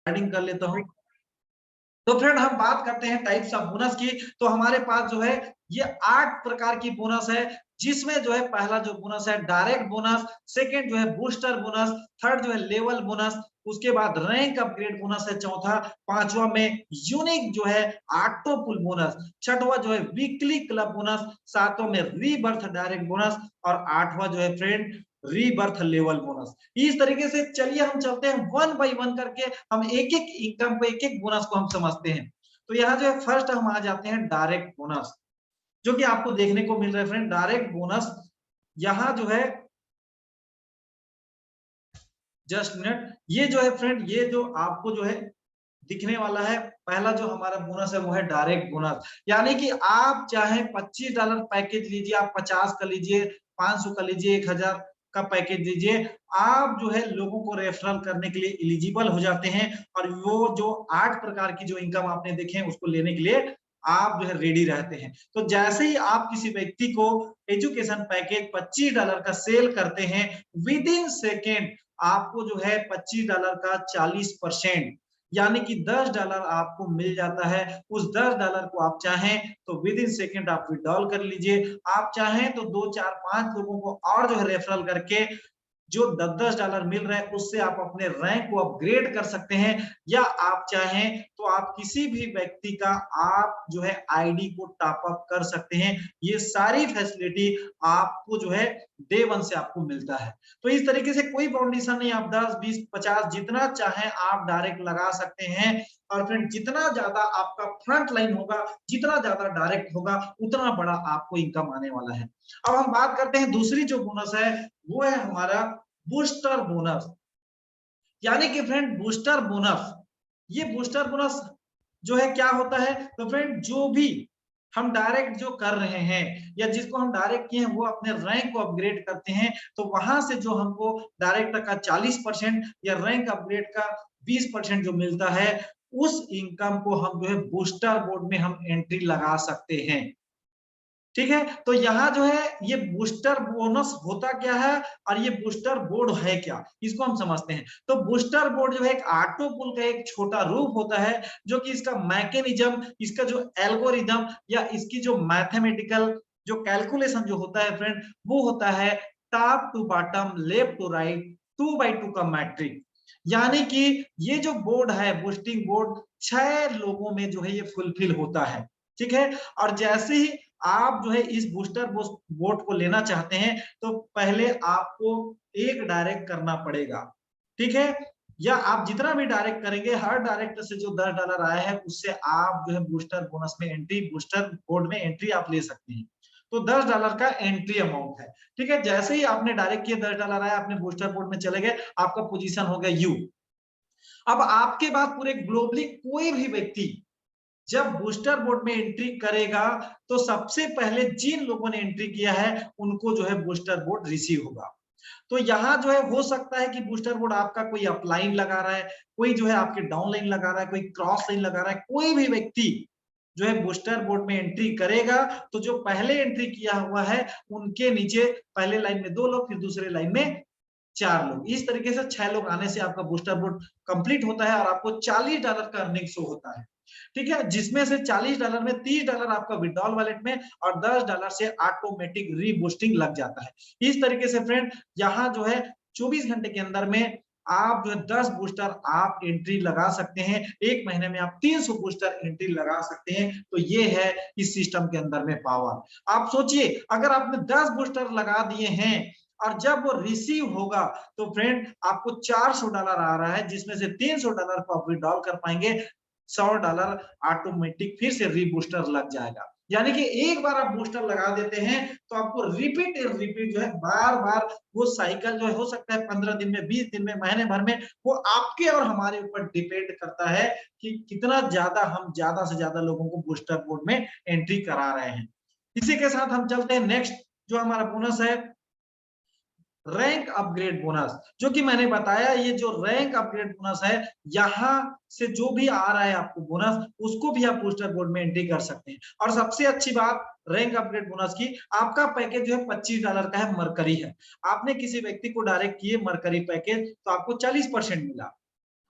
Starting कर लेता हूँ। तो फ्रेंड हम बात करते हैं टाइप्स ऑफ बोनस की। तो हमारे पास जो है ये 8 प्रकार की बोनस है, जिसमें जो है पहला जो बोनस है डायरेक्ट बोनस, सेकंड जो है बूस्टर बोनस, थर्ड जो है लेवल बोनस, उसके बाद रैंक अपग्रेड बोनस है चौथा, पांचवा में यूनिक जो है ऑटो पुल बोनस, छठवा जो है वीकली क्लब बोनस, सातवां में रीबर्थ डायरेक्ट बोनस और आठवां जो है फ्रेंड रीबर्थ लेवल बोनस। इस तरीके से चलिए हम चलते हैं वन बाय वन करके, हम एक एक इनकम को एक एक बोनस को हम समझते हैं। तो यहाँ जो है फर्स्ट हम आ जाते हैं डायरेक्ट बोनस, जो कि आपको देखने को मिल रहा है फ्रेंड डायरेक्ट बोनस। यहाँ जो है जस्ट मिनट, ये जो है फ्रेंड ये जो आपको जो है दिखने वाला है, पहला जो हमारा बोनस है वो है डायरेक्ट बोनस। यानी कि आप चाहे $25 पैकेज लीजिए, आप 50 का लीजिए, 500 का लीजिए, 1000 का पैकेज लीजिए, आप जो है लोगों को रेफरल करने के लिए एलिजिबल हो जाते हैं और वो जो 8 प्रकार की जो इनकम आपने देखे हैं उसको लेने के लिए आप जो है रेडी रहते हैं। तो जैसे ही आप किसी व्यक्ति को एजुकेशन पैकेज $25 का सेल करते हैं, विद इन सेकेंड आपको जो है $25 का 40% यानी कि $10 आपको मिल जाता है। उस $10 को आप चाहें तो विद इन सेकंड आप विड्रॉल कर लीजिए, आप चाहें तो 2 4 5 लोगों को और जो है रेफरल करके जो $10-10 मिल रहा है उससे आप अपने रैंक को अपग्रेड कर सकते हैं, या आप चाहें तो आप किसी भी व्यक्ति का आप जो है आईडी को टॉप अप कर सकते हैं। ये सारी फैसिलिटी आपको जो है डे वन से आपको मिलता है। तो इस तरीके से कोई बाउंडेशन नहीं, आप 10 20 50 जितना चाहें आप डायरेक्ट लगा सकते हैं। और फ्रेंड जितना ज्यादा आपका फ्रंट लाइन होगा, जितना ज्यादा डायरेक्ट होगा, उतना बड़ा आपको इनकम आने वाला है। अब हम बात करते हैं दूसरी जो बोनस है वो है हमारा बूस्टर बोनस। यानी कि फ्रेंड बूस्टर बोनस, ये बूस्टर बोनस जो है क्या होता है, तो फ्रेंड जो भी हम डायरेक्ट जो कर रहे हैं या जिसको हम डायरेक्ट किए हैं वो अपने रैंक को अपग्रेड करते हैं, तो वहां से जो हमको डायरेक्ट का 40% या रैंक अपग्रेड का 20% जो मिलता है, उस इनकम को हम जो है बूस्टर बोर्ड में हम एंट्री लगा सकते हैं। ठीक है, तो यहाँ जो है ये बूस्टर बोनस होता क्या है और ये बूस्टर बोर्ड है क्या, इसको हम समझते हैं। तो बूस्टर बोर्ड जो है एक ऑटो पुल का एक छोटा रूप होता है, जो कि इसका मैकेनिज्म, इसका जो एल्गोरिदम या इसकी जो मैथमेटिकल जो कैलकुलेशन जो होता है फ्रेंड, वो होता है top to bottom, left to right, 2x2 का मैट्रिक। यानी कि ये जो बोर्ड है बूस्टिंग बोर्ड 6 लोगों में जो है ये फुलफिल होता है। ठीक है, और जैसे ही आप जो है इस बूस्टर बोट को लेना चाहते हैं, तो पहले आपको एक डायरेक्ट करना पड़ेगा। ठीक है, या आप जितना भी डायरेक्ट करेंगे, हर डायरेक्ट से जो $10 आया है उससे आप जो है बूस्टर बोनस में एंट्री, बूस्टर बोर्ड में एंट्री आप ले सकते हैं। तो $10 का एंट्री अमाउंट है। ठीक है, जैसे ही आपने डायरेक्ट किया, $10 आया, अपने बूस्टर बोर्ड में चले गए, आपका पोजीशन हो गया यू। अब आपके बाद पूरे ग्लोबली कोई भी व्यक्ति जब बूस्टर बोर्ड में एंट्री करेगा, तो सबसे पहले जिन लोगों ने एंट्री किया है उनको जो है बूस्टर बोर्ड रिसीव होगा। तो यहाँ जो है हो सकता है कि बूस्टर बोर्ड आपका कोई अपलाइन लगा रहा है, कोई जो है आपके डाउन लाइन लगा रहा है, कोई क्रॉस लाइन लगा रहा है, कोई भी व्यक्ति जो है बूस्टर बोर्ड में एंट्री करेगा, तो जो पहले एंट्री किया हुआ है उनके नीचे पहले लाइन में 2 लोग, फिर दूसरे लाइन में 4 लोग, इस तरीके से 6 लोग आने से आपका बूस्टर बोर्ड कंप्लीट होता है और आपको $40 का अर्निंग शो होता है। ठीक है, जिसमें से $40 में $30 आपका विड्रॉल वॉलेट में और $10 से ऑटोमेटिक रीबूस्टिंग लग जाता है। इस तरीके से फ्रेंड यहाँ जो है 24 घंटे के अंदर में आप जो है 10 बूस्टर आप एंट्री लगा सकते हैं। एक महीने में आप 300 बूस्टर एंट्री लगा सकते हैं। तो ये है इस सिस्टम के अंदर में पावर। आप सोचिए, अगर आपने 10 बूस्टर लगा दिए हैं और जब वो रिसीव होगा, तो फ्रेंड आपको $400 आ रहा है, जिसमें से $300 को आप विड्रॉल कर पाएंगे, $100 ऑटोमेटिक फिर से रीबूस्टर लग जाएगा। यानी कि एक बार आप बूस्टर लगा देते हैं तो आपको रिपीट रिपीट जो है बार बार वो साइकिल जो है, हो सकता है 15 दिन में, 20 दिन में, महीने भर में, वो आपके और हमारे ऊपर डिपेंड करता है कि कितना ज्यादा हम ज्यादा से ज्यादा लोगों को बूस्टर बोर्ड में एंट्री करा रहे हैं। इसी के साथ हम चलते हैं नेक्स्ट जो हमारा बोनस है, रैंक अपग्रेड बोनस। जो कि मैंने बताया, ये जो रैंक अपग्रेड बोनस है, यहां से जो भी आ रहा है आपको बोनस, उसको भी आप बूस्टर बोर्ड में एंट्री कर सकते हैं। और सबसे अच्छी बात रैंक अपग्रेड बोनस की, आपका पैकेज जो है $25 का है, मरकरी है। आपने किसी व्यक्ति को डायरेक्ट किए मरकरी पैकेज, तो आपको 40% मिला।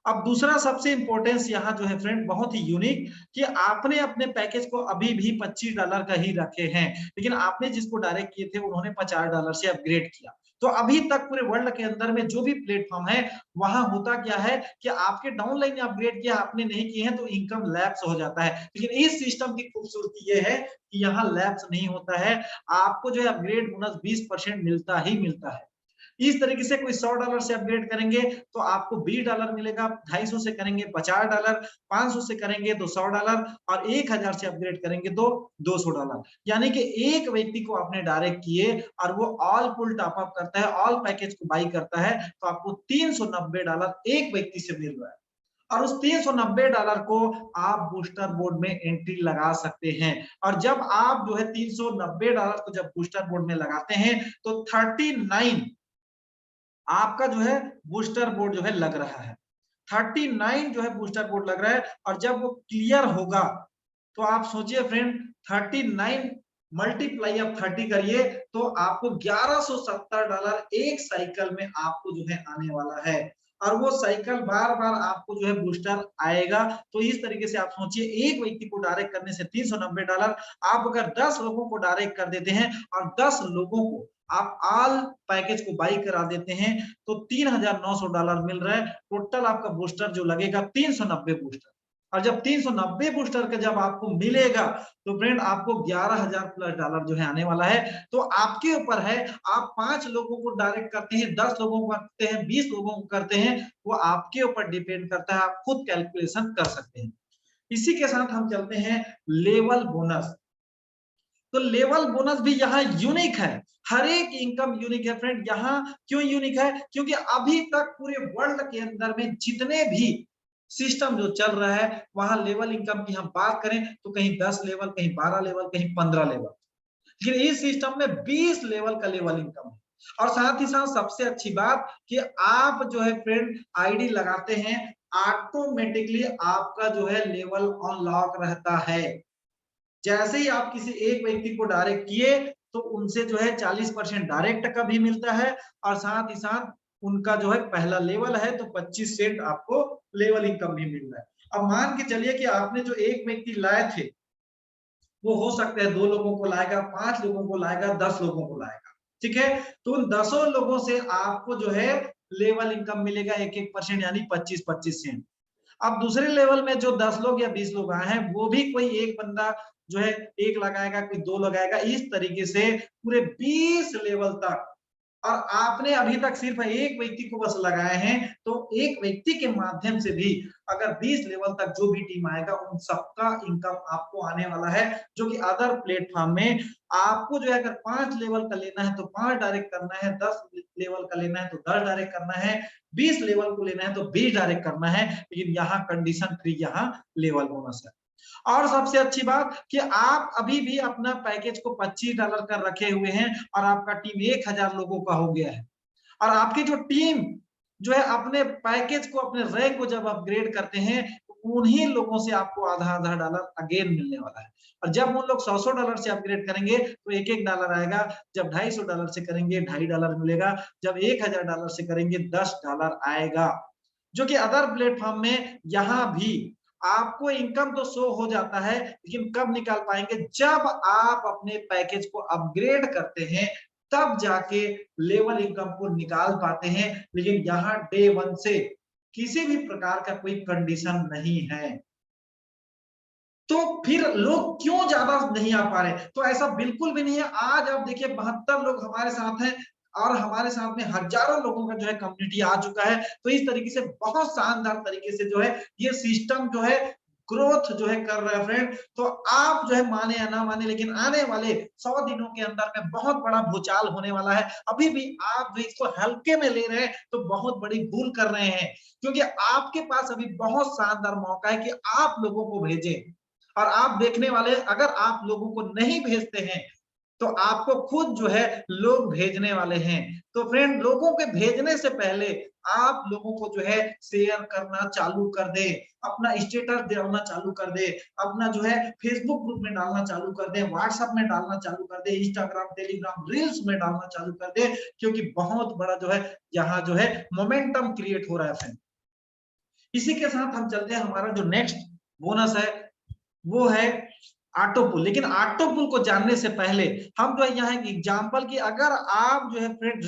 अब दूसरा सबसे इंपॉर्टेंस यहाँ जो है फ्रेंड बहुत ही यूनिक कि आपने अपने पैकेज को अभी भी $25 का ही रखे हैं, लेकिन आपने जिसको डायरेक्ट किए थे उन्होंने $50 से अपग्रेड किया। तो अभी तक पूरे वर्ल्ड के अंदर में जो भी प्लेटफॉर्म है वहां होता क्या है कि आपके डाउनलाइन अपग्रेड किया आपने नहीं किए हैं तो इनकम लैप्स हो जाता है, लेकिन इस सिस्टम की खूबसूरती ये है कि यहाँ लैप्स नहीं होता है, आपको जो है अपग्रेड बोनस 20% मिलता ही मिलता है। इस तरीके से कोई $100 से अपग्रेड करेंगे तो आपको $20 मिलेगा, 250 से करेंगे $50, 500 से करेंगे तो $100 और 1000 से अपग्रेड करेंगे तो $200। यानी कि एक व्यक्ति को आपने डायरेक्ट किए और वो ऑल पुल टॉप अप करता है, ऑल पैकेज को बाई करता है तो आपको $390 एक व्यक्ति से मिल रहा है। और उस $390 को आप बूस्टर बोर्ड में एंट्री लगा सकते हैं। और जब आप जो है $390 को जब बूस्टर बोर्ड में लगाते हैं तो 39 आपका जो है बूस्टर बोर्ड जो है लग रहा है, 39 जो है बूस्टर बोर्ड लग रहा है। और जब वो क्लियर होगा तो आप सोचिए फ्रेंड 39 मल्टीप्लाई आप 30 करिए तो आपको $1170 एक साइकिल में आपको जो है आने वाला है। और वो साइकिल बार बार आपको जो है बूस्टर आएगा। तो इस तरीके से आप सोचिए एक व्यक्ति को डायरेक्ट करने से $390, आप अगर 10 लोगों को डायरेक्ट कर देते हैं और 10 लोगों को आप ऑल पैकेज को बाई करा देते हैं तो $3900 मिल रहा है। टोटल आपका बूस्टर जो लगेगा 390 बूस्टर। और जब 390 बूस्टर का जब आपको मिलेगा तो फ्रेंड आपको $11,000+ जो है आने वाला है। तो आपके ऊपर है, आप 5 लोगों को डायरेक्ट करते हैं, 10 लोगों को करते हैं, 20 लोगों को करते हैं, वो आपके ऊपर डिपेंड करता है, आप खुद कैलकुलेशन कर सकते हैं। इसी के साथ हम चलते हैं लेवल बोनस। तो लेवल बोनस भी यहाँ यूनिक है, हर एक इनकम यूनिक है फ्रेंड। यहाँ क्यों यूनिक है? क्योंकि अभी तक पूरे वर्ल्ड के अंदर में जितने भी सिस्टम जो चल रहा है वहां लेवल इनकम की हम बात करें तो कहीं 10 लेवल, कहीं 12 लेवल, कहीं 15 लेवल, लेकिन इस सिस्टम में 20 लेवल का लेवल इनकम है। और साथ ही साथ सबसे अच्छी बात कि आप जो है फ्रेंड आईडी लगाते हैं ऑटोमेटिकली आपका जो है लेवल अनलॉक रहता है। जैसे ही आप किसी एक व्यक्ति को डायरेक्ट किए तो उनसे जो है 40% डायरेक्ट का भी मिलता है और साथ ही साथ उनका जो है पहला लेवल है तो 25 सेंट आपको लेवल इनकम भी मिल रहा है। अब मान के चलिए कि आपने जो एक व्यक्ति लाए थे वो हो सकता है 2 लोगों को लाएगा, 5 लोगों को लाएगा, 10 लोगों को लाएगा, ठीक है? तो उन 10 लोगों से आपको जो है लेवल इनकम मिलेगा 1-1% यानी 25-25 सेंट। अब दूसरे लेवल में जो 10 लोग या 20 लोग आए हैं वो भी कोई एक बंदा जो है 1 लगाएगा, कोई 2 लगाएगा, इस तरीके से पूरे 20 लेवल तक। और आपने अभी तक सिर्फ एक व्यक्ति को बस लगाए हैं तो एक व्यक्ति के माध्यम से भी अगर 20 लेवल तक जो भी टीम आएगा उन सबका इनकम आपको आने वाला है। जो कि अदर प्लेटफॉर्म में आपको जो है अगर 5 लेवल का लेना है तो 5 डायरेक्ट करना है, 10 लेवल का लेना है तो 10 डायरेक्ट करना है, 20 लेवल को लेना है तो 20 डायरेक्ट करना है, लेकिन यहाँ कंडीशन फ्री यहाँ लेवल बोनस है। और सबसे अच्छी बात कि आप अभी भी अपना पैकेज को $25 का रखे हुए हैं और आपका टीम 1000 लोगों का हो गया है। और आपकी जो टीम जो है अपने पैकेज को, अपने रैंक को जब अपग्रेड करते हैं तो उन्हीं लोगों से आपको आधा-आधा डॉलर अगेन मिलने वाला है। और जब उन लोग $100-100 से अपग्रेड करेंगे तो $1-1 आएगा, जब $250 से करेंगे $2.5 मिलेगा, जब $1000 से करेंगे $10 आएगा। जो कि अदर प्लेटफॉर्म में यहाँ भी आपको इनकम तो शो हो जाता है, लेकिन कब निकाल पाएंगे? जब आप अपने पैकेज को अपग्रेड करते हैं तब जाके लेवल इनकम को निकाल पाते हैं। लेकिन यहाँ डे 1 से किसी भी प्रकार का कोई कंडीशन नहीं है। तो फिर लोग क्यों ज्यादा नहीं आ पा रहे? तो ऐसा बिल्कुल भी नहीं है। आज आप देखिए 72 लोग हमारे साथ हैं और हमारे साथ में हजारों लोगों का जो है कम्युनिटी आ चुका है। तो इस तरीके से बहुत शानदार तरीके से जो है ये सिस्टम जो है ग्रोथ जो है कर रहा है फ्रेंड। तो आप जो है माने या ना माने लेकिन आने वाले 100 दिनों के अंदर में बहुत बड़ा भूचाल होने वाला है। अभी भी आप जो इसको हल्के में ले रहे हैं तो बहुत बड़ी भूल कर रहे हैं, क्योंकि आपके पास अभी बहुत शानदार मौका है कि आप लोगों को भेजें। और आप देखने वाले अगर आप लोगों को नहीं भेजते हैं तो आपको खुद जो है लोग भेजने वाले हैं। तो फ्रेंड लोगों के भेजने से पहले आप लोगों को जो है शेयर करना चालू कर दे, अपना स्टेटस डालना चालू कर दे, अपना जो है फेसबुक ग्रुप में डालना चालू कर दे, व्हाट्सएप में डालना चालू कर दे, इंस्टाग्राम, टेलीग्राम, रील्स में डालना चालू कर दे, क्योंकि बहुत बड़ा जो है यहाँ जो है मोमेंटम क्रिएट हो रहा है फ्रेंड। इसी के साथ हम चलते हैं, हमारा जो नेक्स्ट बोनस है वो है ऑटो पुल। लेकिन ऑटो पुल को जानने से पहले हम जो है यहाँ एक एग्जांपल की, अगर आप जो है फ्रेंड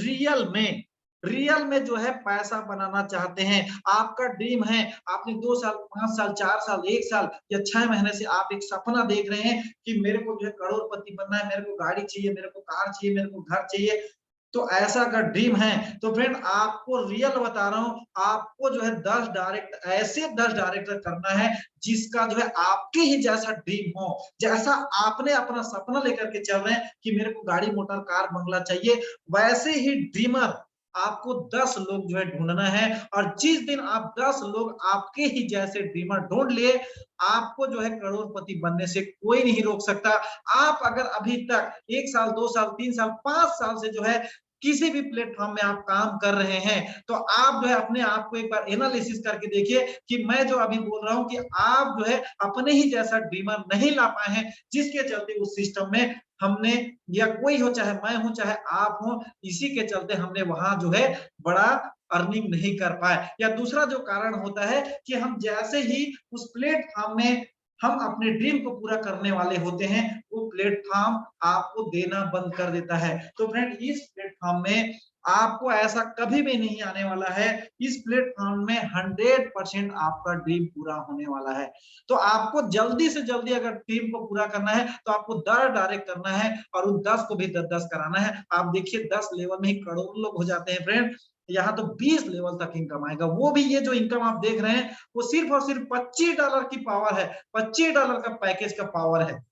रियल में जो है पैसा बनाना चाहते हैं, आपका ड्रीम है, आपने 2 साल 5 साल 4 साल 1 साल या 6 महीने से आप एक सपना देख रहे हैं कि मेरे को जो है करोड़पति बनना है, मेरे को गाड़ी चाहिए, मेरे को कार चाहिए, मेरे को घर चाहिए, तो ऐसा अगर ड्रीम है तो फ्रेंड आपको रियल बता रहा हूं, आपको जो है 10 डायरेक्ट ऐसे 10 डायरेक्टर करना है जिसका जो है आपके ही जैसा ड्रीम हो, जैसा आपने अपना सपना लेकर के चल रहे हैं कि मेरे को गाड़ी मोटर कार बंगला चाहिए, वैसे ही ड्रीमर आपको 10 लोग जो है ढूंढना है। और जिस दिन आप 10 लोग आपके ही जैसे ड्रीमर ढूंढ लिए, आपको जो है करोड़पति बनने से कोई नहीं रोक सकता। आप अगर अभी तक 1 साल 2 साल 3 साल 5 साल से जो है किसी भी प्लेटफॉर्म में आप काम कर रहे हैं, तो आप जो है अपने आप को एक बार एनालिसिस करके देखिए कि मैं जो अभी बोल रहा हूं कि आप जो है अपने ही जैसा ड्रीमर नहीं ला पाए हैं, जिसके चलते उस सिस्टम में हमने, या कोई हो, चाहे मैं हूं चाहे आप हो, इसी के चलते हमने वहां जो है बड़ा अर्निंग नहीं कर पाए। या दूसरा जो कारण होता है कि हम जैसे ही उस प्लेटफॉर्म में हम अपने ड्रीम को पूरा करने वाले होते हैं, वो प्लेटफॉर्म आपको देना बंद कर देता है। तो फ्रेंड इस प्लेटफॉर्म में आपको ऐसा कभी भी नहीं आने वाला है, इस प्लेटफॉर्म में 100% आपका ड्रीम पूरा होने वाला है। तो आपको जल्दी से जल्दी अगर ड्रीम को पूरा करना है तो आपको 10 डायरेक्ट करना है और उन 10 को भी 10-10 कराना है। आप देखिए 10 लेवल में ही करोड़ों लोग हो जाते हैं फ्रेंड, यहाँ तो 20 लेवल तक इनकम आएगा। वो भी ये जो इनकम आप देख रहे हैं वो सिर्फ और सिर्फ $25 की पावर है, $25 का पैकेज का पावर है।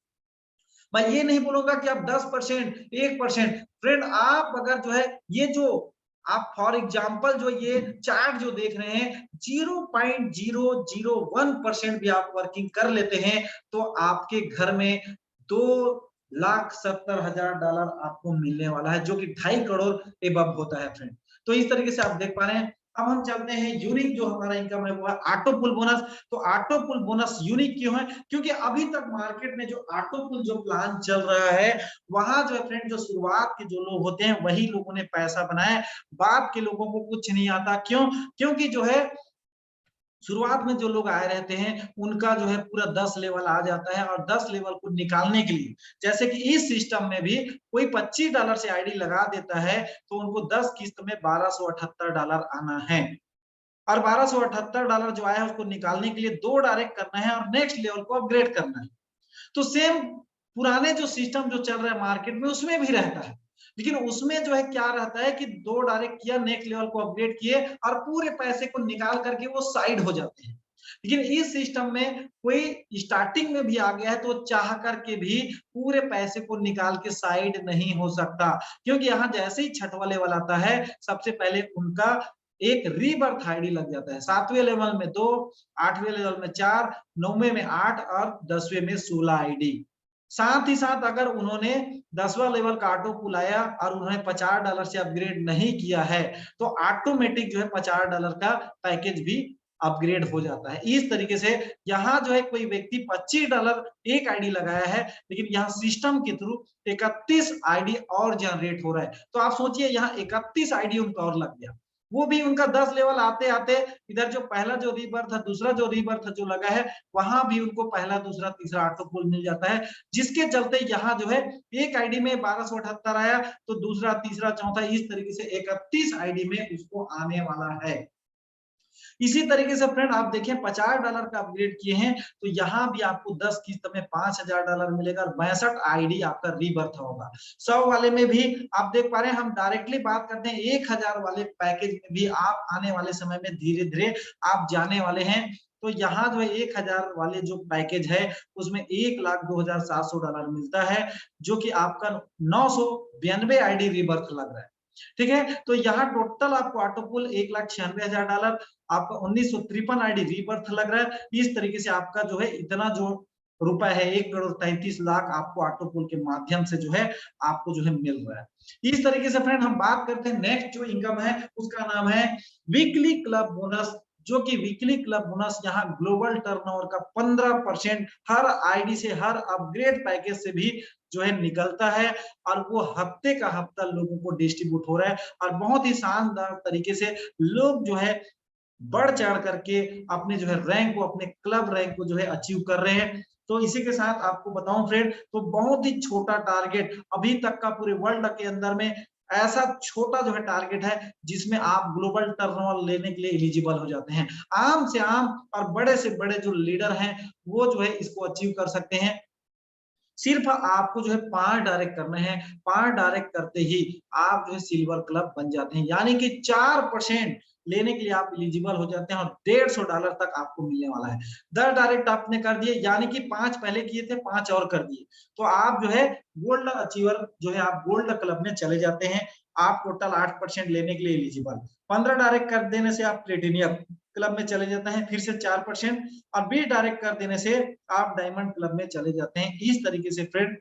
मैं ये नहीं बोलूंगा कि आप 10% 1%, फ्रेंड आप अगर जो है ये जो आप फॉर एग्जांपल जो ये चार्ट जो देख रहे हैं 0.001% भी आप वर्किंग कर लेते हैं तो आपके घर में $2,70,000 आपको मिलने वाला है, जो कि 2.5 करोड़ एबव होता है फ्रेंड। तो इस तरीके से आप देख पा रहे हैं। अब हम चलते हैं यूनिक जो हमारा इनकम है वो है ऑटो पुल बोनस। तो ऑटो पुल बोनस यूनिक क्यों है? क्योंकि अभी तक मार्केट में जो ऑटो पुल जो प्लान चल रहा है, वहां जो है फ्रेंड जो शुरुआत के जो लोग होते हैं वही लोगों ने पैसा बनाया है, बाद के लोगों को कुछ नहीं आता। क्यों? क्योंकि जो है शुरुआत में जो लोग आए रहते हैं उनका जो है पूरा 10 लेवल आ जाता है, और 10 लेवल को निकालने के लिए, जैसे कि इस सिस्टम में भी कोई $25 से आईडी लगा देता है तो उनको 10 किस्त में $1278 आना है, और $1278 जो आया है उसको निकालने के लिए 2 डायरेक्ट करना है और नेक्स्ट लेवल को अपग्रेड करना है। तो सेम पुराने जो सिस्टम जो चल रहा है मार्केट में उसमें भी रहता है, लेकिन उसमें जो है क्या रहता है कि 2 डायरेक्ट किया, नेक्स्ट लेवल को अपग्रेड किए और पूरे पैसे को निकाल करके वो साइड हो जाते हैं। लेकिन इस सिस्टम में कोई स्टार्टिंग में भी आ गया है तो चाह करके भी पूरे पैसे को निकाल के साइड नहीं हो सकता, क्योंकि यहाँ जैसे ही छठवां लेवल आता है सबसे पहले उनका एक रीबर्थ आईडी लग जाता है। 7वें लेवल में 2, 8वें लेवल में 4, 9वें में 8 और 10वें में 16 आईडी। साथ ही साथ अगर उन्होंने 10वां लेवल का ऑटो पुल आया और उन्होंने $50 से अपग्रेड नहीं किया है तो ऑटोमेटिक जो है $50 का पैकेज भी अपग्रेड हो जाता है। इस तरीके से यहाँ जो है कोई व्यक्ति $25 एक आईडी लगाया है, लेकिन यहाँ सिस्टम के थ्रू 31 आईडी और जनरेट हो रहा है। तो आप सोचिए यहाँ 31 आईडी उनका और लग गया, वो भी उनका 10 लेवल आते आते इधर जो पहला जो रीबर्थ था, दूसरा जो रीबर्थ जो लगा है, वहां भी उनको पहला दूसरा तीसरा ऑटो पुल मिल जाता है, जिसके चलते यहाँ जो है एक आईडी में 1278 आया तो दूसरा तीसरा चौथा इस तरीके से 31 आईडी में उसको आने वाला है। इसी तरीके से फ्रेंड आप देखें $50 का अपग्रेड किए हैं तो यहाँ भी आपको 10 किस्त में $5,000 मिलेगा और 62 आईडी आपका रीबर्थ होगा। 100 वाले में भी आप देख पा रहे हैं, हम डायरेक्टली बात करते हैं 1000 वाले पैकेज में भी आप आने वाले समय में धीरे धीरे आप जाने वाले हैं। तो यहाँ जो है 1000 वाले जो पैकेज है उसमें $1,02,700 मिलता है, जो कि आपका 992 आईडी रीबर्थ लग रहा है। ठीक है, तो यहाँ टोटल आपको ऑटो पुल $1,96,000, आपका 1953 आईडी रीबर्थ लग रहा है। इस तरीके से आपका जो है इतना जो रुपए है 1,33,00,000 आपको ऑटो पुल के माध्यम से जो है आपको जो है मिल रहा है। इस तरीके से फ्रेंड हम बात करते हैं नेक्स्ट जो इनकम है उसका नाम है वीकली क्लब बोनस, जो कि वीकली क्लब बोनस यहाँ ग्लोबल टर्नओवर का 15% हर आईडी से, हर अपग्रेड पैकेज से भी जो है निकलता है, और वो हफ्ते का हफ्ता लोगों को डिस्ट्रीब्यूट हो रहा है और बहुत ही शानदार तरीके से लोग जो है बढ़ चढ़ करके अपने जो है रैंक को, अपने क्लब रैंक को जो है अचीव कर रहे हैं। तो इसी के साथ आपको बताऊं फ्रेंड, तो बहुत ही छोटा टारगेट अभी तक का पूरे वर्ल्ड के अंदर में, ऐसा छोटा जो है टारगेट है जिसमें आप ग्लोबल टर्नओवर लेने के लिए एलिजिबल हो जाते हैं। आम से आम और बड़े से बड़े जो लीडर हैं वो जो है इसको अचीव कर सकते हैं। सिर्फ आपको जो है 5 डायरेक्ट करने हैं, 5 डायरेक्ट करते ही आप जो है सिल्वर क्लब बन जाते हैं, यानी कि 4% लेने के लिए आप एलिजिबल हो जाते हैं और $150 तक आपको मिलने वाला है। 10 डायरेक्ट आपने कर दिए, यानी कि 5 पहले किए थे, 5 और कर दिए, तो आप जो है गोल्ड अचीवर जो है आप गोल्ड क्लब में चले जाते हैं। आप टोटल 8% लेने के लिए एलिजिबल। 15 डायरेक्ट कर देने से आप प्लेटिनियम क्लब में चले जाते हैं, फिर से 4%, और 20 डायरेक्ट कर देने से आप डायमंड क्लब में चले जाते हैं। इस तरीके से फ्रेंड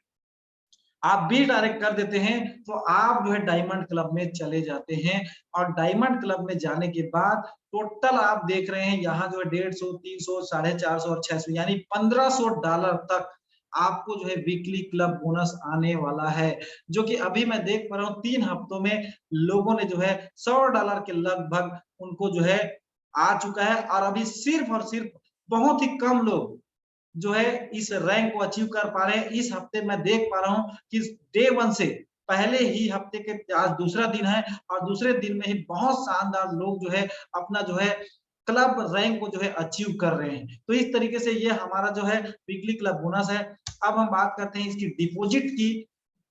आप 20 डायरेक्ट कर देते हैं तो आप जो है डायमंड क्लब में चले जाते हैं, और डायमंड क्लब में जाने के बाद टोटल आप देख रहे हैं यहाँ जो है 150, 300, 450 और 600 यानी $1500 तक आपको जो है वीकली क्लब बोनस आने वाला है, जो कि अभी मैं देख पा रहा हूँ 3 हफ्तों में लोगों ने जो है $100 के लगभग उनको जो है आ चुका है, और अभी सिर्फ और सिर्फ बहुत ही कम लोग जो है इस रैंक को अचीव कर पा रहे हैं। इस हफ्ते मैं देख पा रहा हूँ कि डे 1 से पहले ही हफ्ते के आज दूसरा दिन है, और दूसरे दिन में ही बहुत शानदार लोग जो है अपना जो है क्लब रैंक को जो है अचीव कर रहे हैं। तो इस तरीके से ये हमारा जो है वीकली क्लब बोनस है। अब हम बात करते हैं इसकी डिपॉजिट की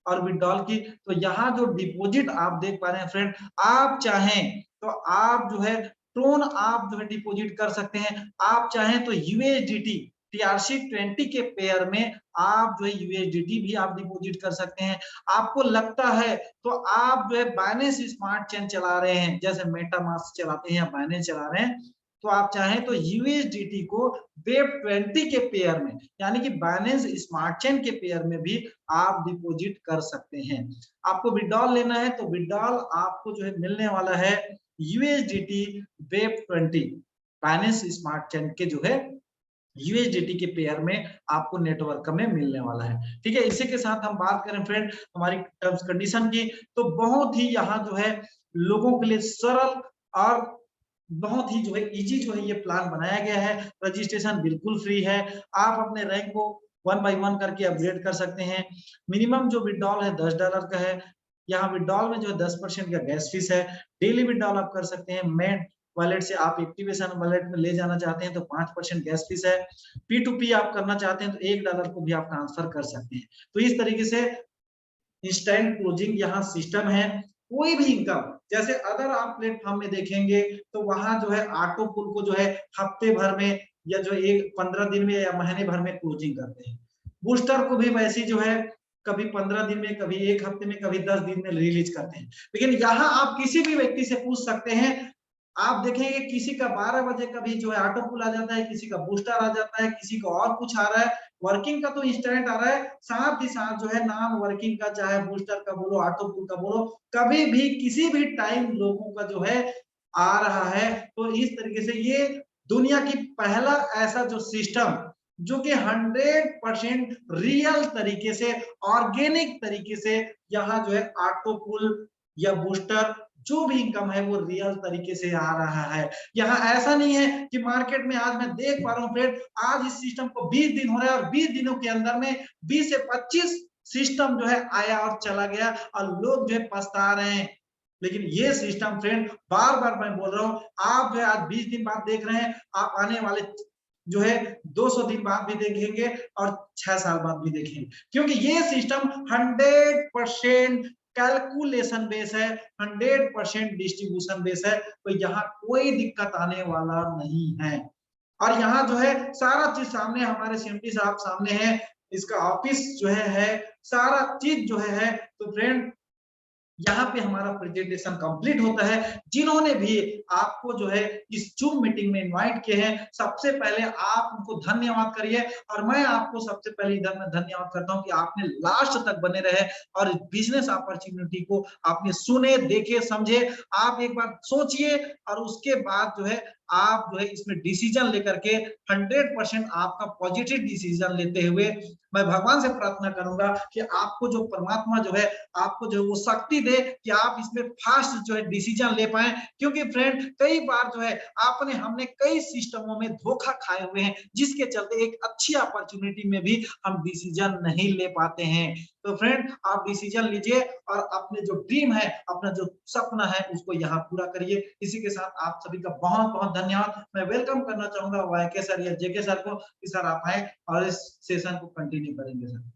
और विथड्रॉल की। तो यहाँ जो डिपॉजिट आप देख पा रहे हैं फ्रेंड, आप चाहें तो आप जो है ट्रोन आप जो है डिपॉजिट कर सकते हैं, आप चाहें तो यूएसडीटी TRC20 के पेयर में आप जो है यूएसडीटी भी आप डिपॉजिट कर सकते हैं। आपको लगता है तो आप जो है बाइनेंस स्मार्ट चेन चला रहे हैं, जैसे मेटामास्क चलाते हैं या बाइनेंस चला रहे हैं, तो आप चाहें तो यूएसडीटी को वेब 20 के पेयर में यानी कि बाइनेंस स्मार्ट चेन के पेयर में भी आप डिपॉजिट कर सकते हैं। आपको विड्रॉल लेना है तो विड्रॉल आपको जो है मिलने वाला है USDT web 20 Binance smart chain के जो है यूएसडीटी के पेयर में आपको नेटवर्क में मिलने वाला है। ठीक है, इसी के साथ हम बात करें फ्रेंड हमारी टर्म्स कंडीशन की, तो बहुत ही यहाँ जो है लोगों के लिए सरल और बहुत ही जो है इजी जो है ये प्लान बनाया गया है। रजिस्ट्रेशन बिल्कुल फ्री है, आप अपने रैंक को 1 बाय 1 करके अपग्रेड कर सकते हैं। मिनिमम जो विड्रॉल है $10 का है। यहाँ विड्रॉल में जो है 10% का गैस फीस है। डेली विड्रॉल आप कर सकते हैं। मेन वॉलेट से आप एक्टिवेशन वॉलेट में ले जाना चाहते हैं तो 5% गैस फीस है। P2P आप करना चाहते हैं तो $1 को भी आप ट्रांसफर कर सकते हैं। तो इस तरीके से इंस्टेंट क्लोजिंग यहाँ सिस्टम है। कोई भी इनकम जैसे अगर आप प्लेटफॉर्म में देखेंगे तो वहां जो है ऑटो पुल को जो है हफ्ते भर में या जो एक 15 दिन में या महीने भर में क्लोजिंग करते हैं। बूस्टर को भी वैसे जो है कभी 15 दिन में, कभी एक हफ्ते में, कभी 10 दिन में रिलीज करते हैं। लेकिन यहाँ आप किसी भी व्यक्ति से पूछ सकते हैं, आप देखेंगे किसी का 12 बजे कभी जो है ऑटो पुल आ जाता है, किसी का बूस्टर आ जाता है, किसी का और कुछ आ रहा है। वर्किंग का तो इंस्टेंट आ रहा है, साथ ही साथ जो है नॉन वर्किंग का चाहे बूस्टर का बोलो ऑटो पुल का बोलो, कभी भी किसी भी टाइम लोगों का जो है आ रहा है। तो इस तरीके से ये दुनिया की पहला ऐसा जो सिस्टम जो कि 100% रियल तरीके से ऑर्गेनिक तरीके से यहाँ जो है ऑटो पुल या बूस्टर जो भी इनकम है वो रियल तरीके से आ रहा है। यहाँ ऐसा नहीं है कि मार्केट में आज मैं देख पा रहा हूँ फ्रेंड, आज इस सिस्टम को 20 दिन हो रहा है और 20 दिनों के अंदर में 20 से 25 सिस्टम जो है आया और चला गया और लोग जो है पछता रहे हैं। लेकिन ये सिस्टम फ्रेंड बार बार मैं बोल रहा हूँ, आप जो है आज 20 दिन बाद देख रहे हैं, आप आने वाले जो है 200 दिन बाद भी देखेंगे और 6 साल बाद भी देखेंगे, क्योंकि ये सिस्टम 100% कैलकुलेशन बेस है, 100% डिस्ट्रीब्यूशन बेस है। तो यहाँ कोई दिक्कत आने वाला नहीं है। और यहाँ जो है सारा चीज सामने हमारे सीएमडी साहब सामने है, इसका ऑफिस जो है सारा चीज जो है। तो फ्रेंड यहाँ पे हमारा प्रेजेंटेशन कंप्लीट होता है। जिन्होंने भी आपको जो है इस जूम मीटिंग में इनवाइट किए हैं, सबसे पहले आप उनको धन्यवाद करिए, और मैं आपको सबसे पहले इधर में धन्यवाद करता हूं कि आपने लास्ट तक बने रहे और बिजनेस अपॉर्चुनिटी को आपने सुने, देखे, समझे। आप एक बार सोचिए और उसके बाद जो है आप जो है इसमें डिसीजन लेकर के 100% आपका पॉजिटिव डिसीजन लेते हुए मैं भगवान से प्रार्थना करूंगा कि आपको जो परमात्मा जो है आपको जो वो शक्ति दे कि आप इसमें फास्ट जो है डिसीजन ले पाए, क्योंकि फ्रेंड कई बार जो है आपने हमने कई सिस्टमों में धोखा खाए हुए हैं, जिसके चलते एक अच्छी अपॉर्चुनिटी में भी हम डिसीजन नहीं ले पाते हैं। तो फ्रेंड आप डिसीजन लीजिए और अपने जो ड्रीम है, अपना जो सपना है उसको यहाँ पूरा करिए। इसी के साथ आप सभी का बहुत बहुत धन्यवाद। मैं वेलकम करना चाहूंगा वाईके सर या जेके सर को कि सर आप आए और इस सेशन को कंटिन्यू करेंगे सर।